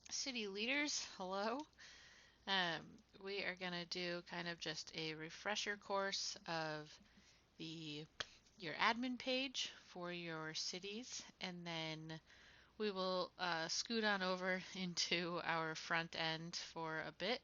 City leaders, hello. Um, we are going to do kind of just a refresher course of the your admin page for your cities, and then we will scoot on over into our front end for a bit.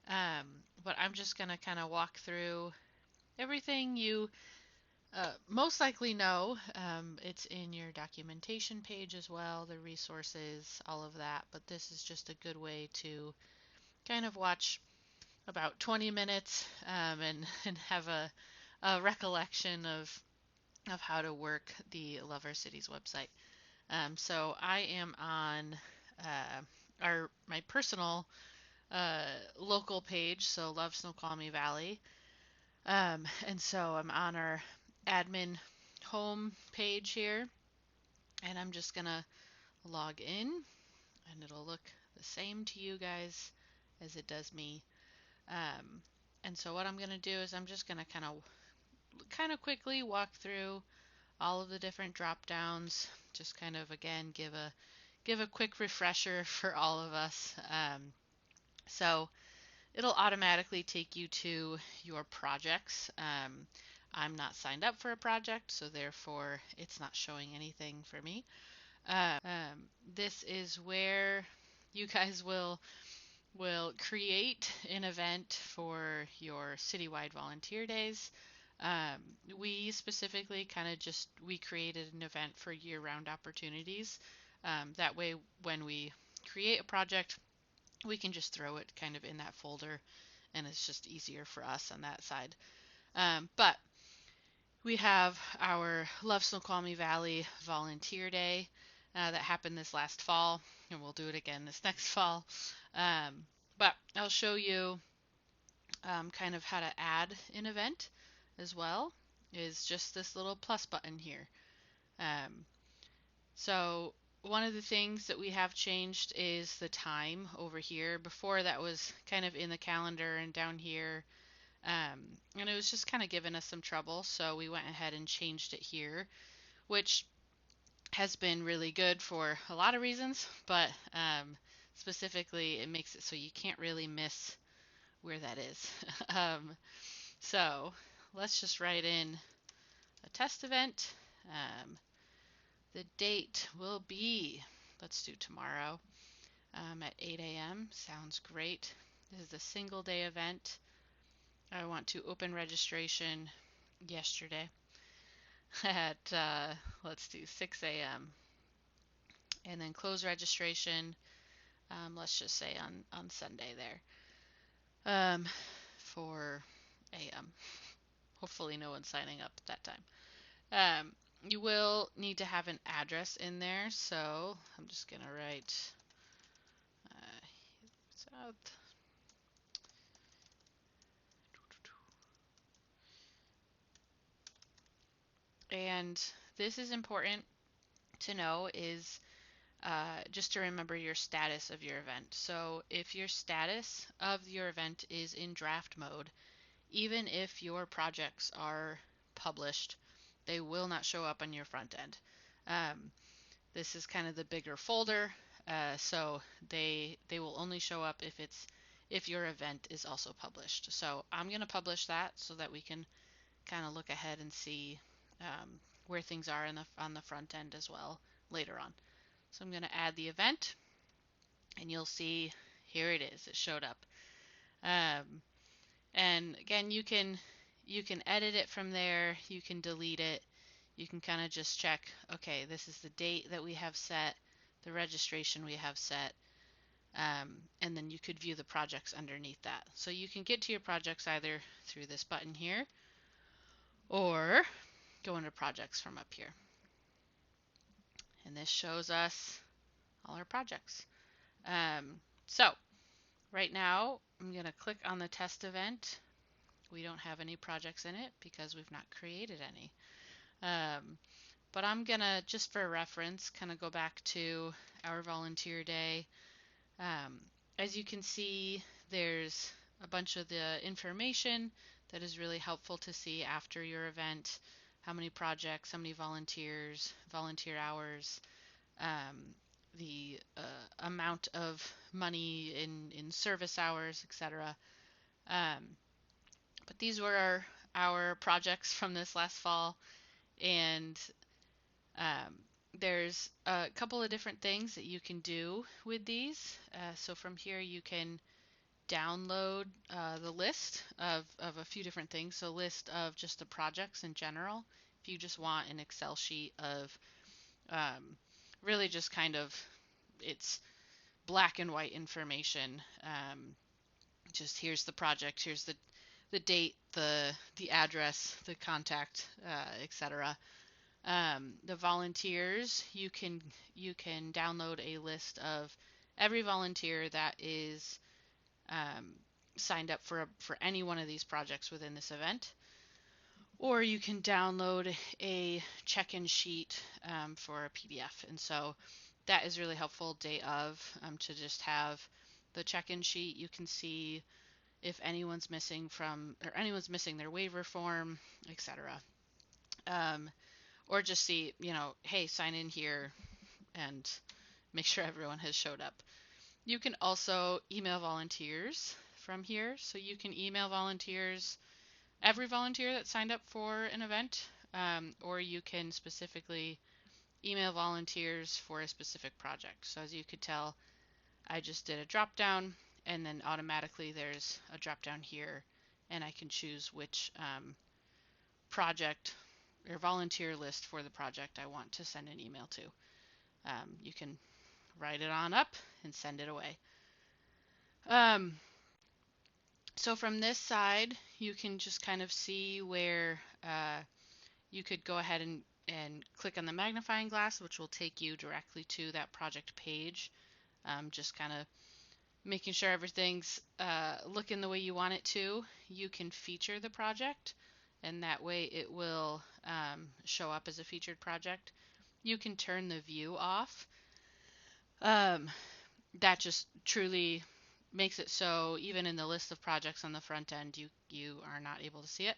Um, but I'm just going to kind of walk through everything you most likely know. It's in your documentation page as well, the resources, all of that. But this is just a good way to kind of watch about 20 minutes and have a recollection of how to work the Love Our Cities website. So I am on my personal local page, so Love Snoqualmie Valley, and so I'm on our admin home page here, and I'm just gonna log in, and it'll look the same to you guys as it does me. Um, and so what I'm going to do is I'm just going to kind of quickly walk through all of the different drop downs, just kind of again give a quick refresher for all of us. So it'll automatically take you to your projects. I'm not signed up for a project, so therefore it's not showing anything for me. This is where you guys will create an event for your citywide volunteer days. Um, we specifically we created an event for year-round opportunities. That way, when we create a project, we can just throw it kind of in that folder, and it's just easier for us on that side. But we have our Love Snoqualmie Valley Volunteer Day that happened this last fall, and we'll do it again this next fall. Um, but I'll show you kind of how to add an event as well, is just this little plus button here. Um, so one of the things that we have changed is the time over here. Before that was kind of in the calendar and down here, and it was just kind of giving us some trouble, so we went ahead and changed it here, which has been really good for a lot of reasons, but specifically it makes it so you can't really miss where that is. um, so let's just write in a test event. The date will be, let's do tomorrow at 8 a.m. Sounds great. This is a single day event. I want to open registration yesterday at, let's do 6 a.m. and then close registration, let's just say on Sunday there, 4 a.m. Hopefully no one's signing up at that time. You will need to have an address in there, so I'm just going to write South. And this is important to know is just to remember your status of your event. So if your status of your event is in draft mode, even if your projects are published, they will not show up on your front end. This is kind of the bigger folder, so they will only show up if your event is also published. So I'm going to publish that so that we can kind of look ahead and see where things are on the front end as well later on. So I'm going to add the event, and you'll see here it is. It showed up. And again, you can edit it from there. You can delete it. You can kind of just check, okay, this is the date that we have set, the registration we have set, and then you could view the projects underneath that. So you can get to your projects either through this button here or go into projects from up here. And this shows us all our projects. So right now I'm going to click on the test event. We don't have any projects in it because we've not created any. But I'm going to, just for reference, kind of go back to our volunteer day. As you can see, there's a bunch of the information that is really helpful to see after your event. How many projects, how many volunteers, volunteer hours, the amount of money in service hours, etc. Um, but these were our projects from this last fall, and um, there's a couple of different things that you can do with these. So from here you can download the list of a few different things. So list of just the projects in general. If you just want an Excel sheet of really just kind of it's black and white information. Just here's the project, here's the date, the address, the contact, etc. The volunteers, you can download a list of every volunteer that is um, signed up for any one of these projects within this event. Or you can download a check-in sheet for a PDF. And so that is really helpful day of to just have the check-in sheet. You can see if anyone's missing anyone's missing their waiver form, etc. Or just see, hey, sign in here and make sure everyone has showed up. You can also email volunteers from here. So you can email volunteers, every volunteer that signed up for an event, or you can specifically email volunteers for a specific project. So as you could tell, I just did a drop down, and then automatically there's a drop down here, and I can choose which project or volunteer list for the project I want to send an email to. You can write it on up and send it away. So from this side, you can just kind of see where you could go ahead and click on the magnifying glass, which will take you directly to that project page. Just kind of making sure everything's looking the way you want it to. You can feature the project, and that way it will show up as a featured project. You can turn the view off. That just truly makes it so even in the list of projects on the front end, you are not able to see it.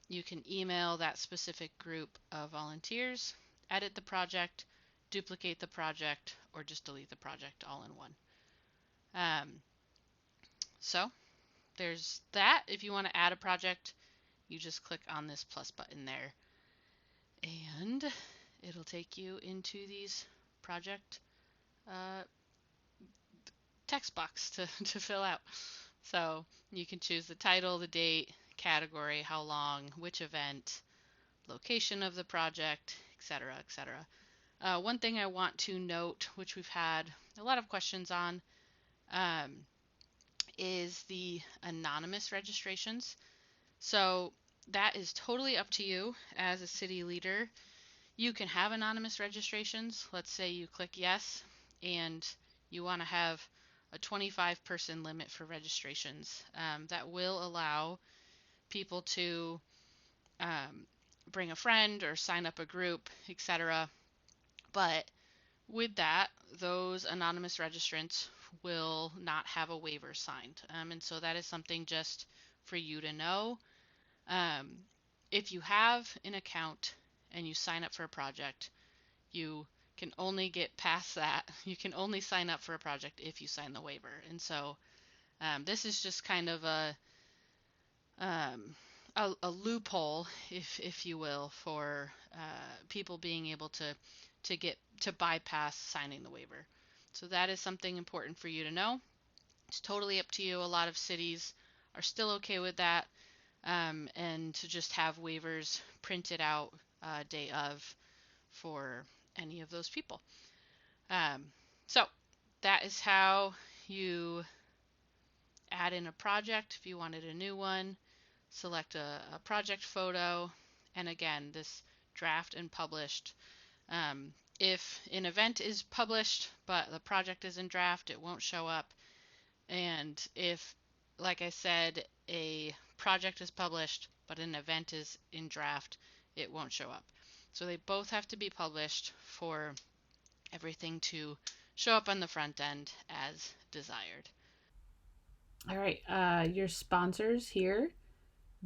You can email that specific group of volunteers, edit the project, duplicate the project, or just delete the project all in one. So there's that. If you want to add a project, you just click on this plus button there, and it'll take you into these project text box to fill out. So you can choose the title, the date, category, how long, which event, location of the project, etc., etc. One thing I want to note, which we've had a lot of questions on, is the anonymous registrations. So that is totally up to you as a city leader. You can have anonymous registrations. Let's say you click yes and you want to have a 25-person limit for registrations. That will allow people to bring a friend or sign up a group, etc. But with that, those anonymous registrants will not have a waiver signed. And so that is something just for you to know. If you have an account and you sign up for a project, you can only get past that. You can only sign up for a project if you sign the waiver. And so this is just kind of a loophole, if you will, for people being able to bypass signing the waiver. So that is something important for you to know. It's totally up to you. A lot of cities are still okay with that, and to just have waivers printed out day of for any of those people. So that is how you add in a project. If you wanted a new one, select a project photo, and again, this draft and published. If an event is published but the project is in draft, it won't show up. And if, like I said, a project is published but an event is in draft, it won't show up. So they both have to be published for everything to show up on the front end as desired. All right, your sponsors here.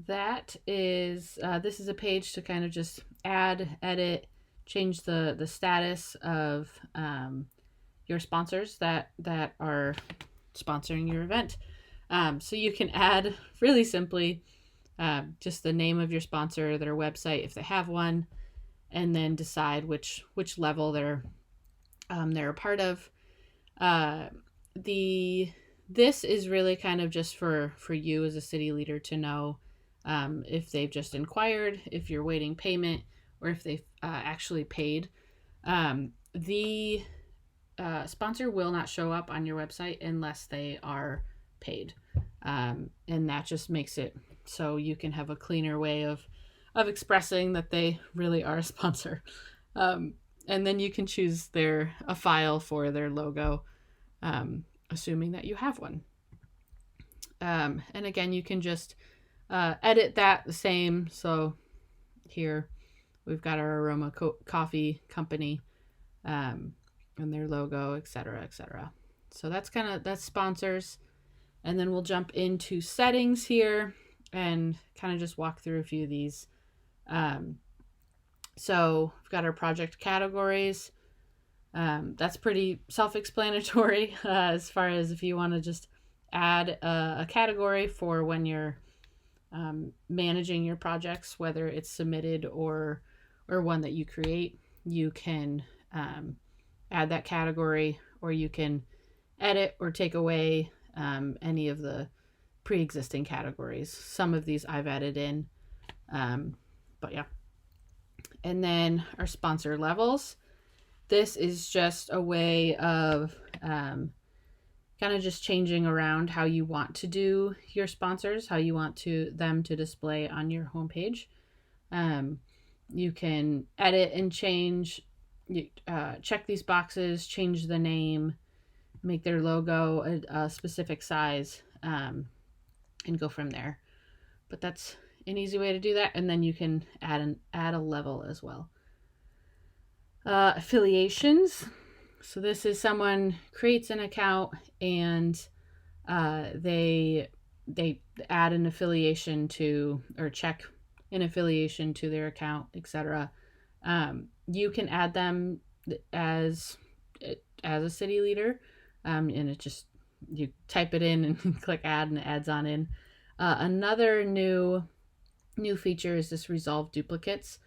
That is, this is a page to kind of just add, edit, change the status of your sponsors that are sponsoring your event. So you can add really simply just the name of your sponsor, their website if they have one, and then decide which level they're a part of. The This is really kind of just for you as a city leader to know if they've just inquired, if you're waiting payment, or if they've actually paid. The sponsor will not show up on your website unless they are paid, and that just makes it so you can have a cleaner way of expressing that they really are a sponsor. And then you can choose a file for their logo, assuming that you have one. And again, you can just edit that the same. So here we've got our Aroma Coffee Company and their logo, etc., etc. So that's sponsors. And then we'll jump into settings here and kind of just walk through a few of these. So we've got our project categories. That's pretty self-explanatory as far as if you want to just add a category for when you're managing your projects, whether it's submitted or one that you create. You can add that category, or you can edit or take away any of the pre-existing categories. Some of these I've added in, but yeah. And then our sponsor levels. This is just a way of kind of just changing around how you want to do your sponsors, how you want them to display on your homepage. You can edit and change, check these boxes, change the name, make their logo a specific size, and go from there. But that's an easy way to do that. And then you can add a level as well. Affiliations. So this is someone creates an account and they add an affiliation to, or check an affiliation to their account, etc. You can add them as a city leader, and it just, you type it in and click add, and it adds on in. Another new feature is this resolve duplicates.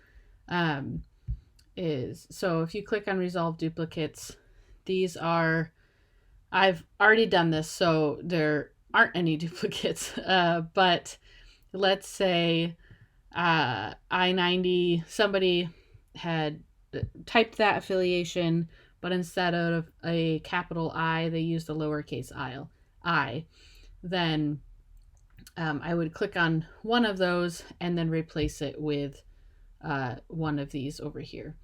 So if you click on resolve duplicates, these are, I've already done this, so there aren't any duplicates. But let's say I-90, somebody had typed that affiliation, but instead of a capital I, they used a lowercase I. Then I would click on one of those and then replace it with one of these over here.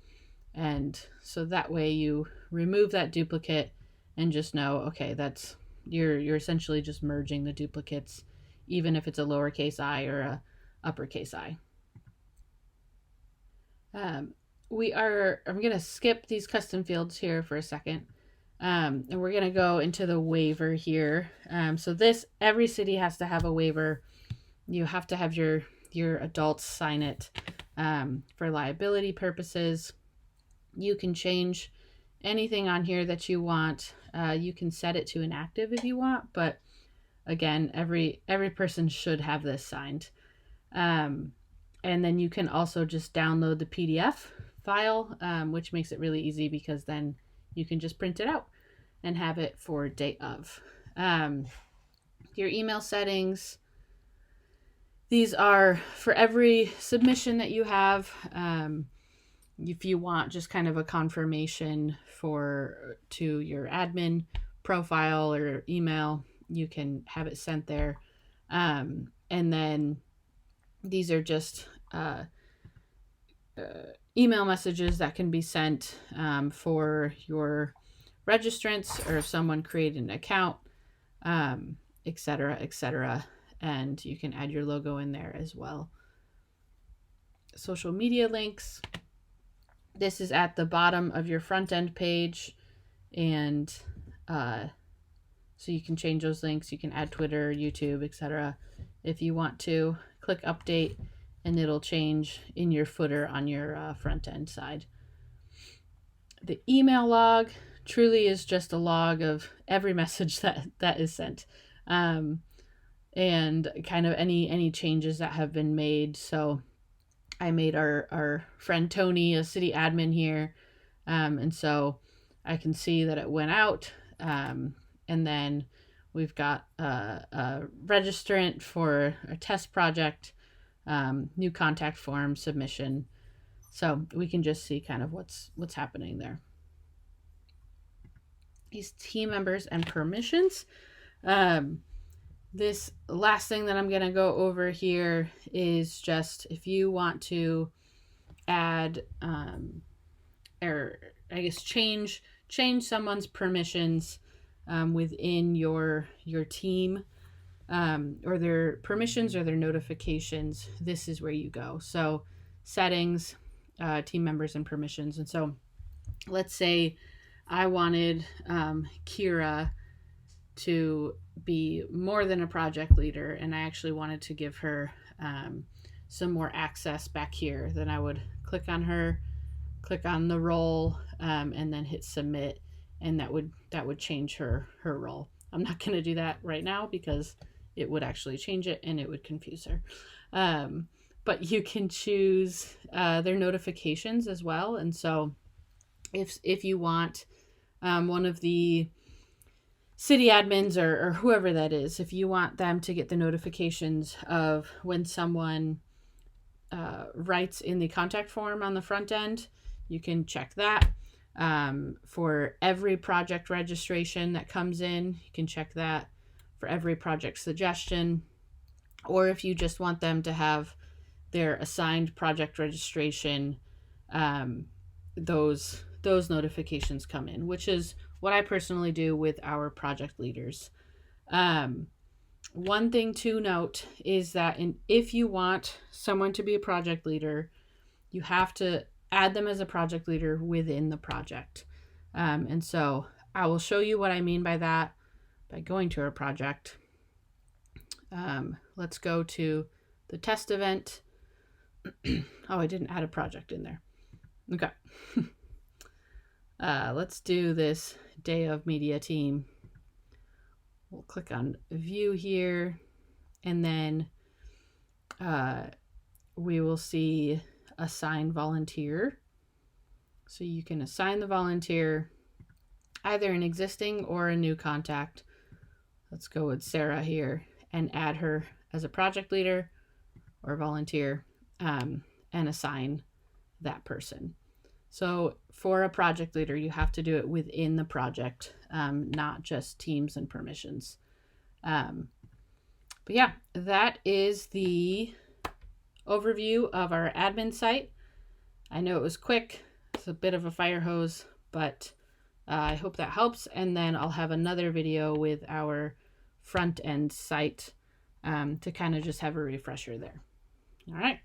And so that way you remove that duplicate and just know, okay, that's, you're essentially just merging the duplicates, even if it's a lowercase I or a uppercase I. I'm going to skip these custom fields here for a second. And we're going to go into the waiver here. So every city has to have a waiver. You have to have your adults sign it for liability purposes. You can change anything on here that you want. You can set it to inactive if you want, but again, every person should have this signed. And then you can also just download the PDF file, which makes it really easy because then you can just print it out and have it for date of. Your email settings. These are for every submission that you have. If you want just kind of a confirmation to your admin profile or email, you can have it sent there. And then these are just email messages that can be sent for your registrants, or if someone created an account, etc., etc. And you can add your logo in there as well. Social media links. This is at the bottom of your front end page, and so you can change those links. You can add Twitter, YouTube, etc. if you want to. Click update and it'll change in your footer on your front end side. The email log, truly is just a log of every message that is sent, and kind of any changes that have been made. So I made our friend Tony a city admin here, and so I can see that it went out, and then we've got a registrant for a test project, new contact form submission. So we can just see kind of what's happening there. These team members and permissions. This last thing that I'm going to go over here is just if you want to add, or I guess change someone's permissions within your team, or their permissions or their notifications, this is where you go. So settings, team members and permissions. And so let's say I wanted Kira to be more than a project leader, and I actually wanted to give her some more access back here. Then I would click on her, click on the role, and then hit submit, and that would change her role. I'm not going to do that right now because it would actually change it and it would confuse her. But you can choose their notifications as well. And so if you want one of the city admins or whoever that is, if you want them to get the notifications of when someone writes in the contact form on the front end, you can check that. For every project registration that comes in, you can check that. For every project suggestion, or if you just want them to have their assigned project registration, those notifications come in, which is what I personally do with our project leaders. One thing to note is that if you want someone to be a project leader, you have to add them as a project leader within the project. And so I will show you what I mean by that by going to our project. Let's go to the test event. Oh, I didn't add a project in there. Okay. Let's do this day of media team. We'll click on view here, and then we will see assign volunteer. So you can assign the volunteer, either an existing or a new contact. Let's go with Sarah here and add her as a project leader or volunteer, and assign that person. So for a project leader, you have to do it within the project, not just teams and permissions. But yeah, that is the overview of our admin site. I know it was quick. It's a bit of a fire hose, but I hope that helps. And then I'll have another video with our front end site to kind of just have a refresher there. All right.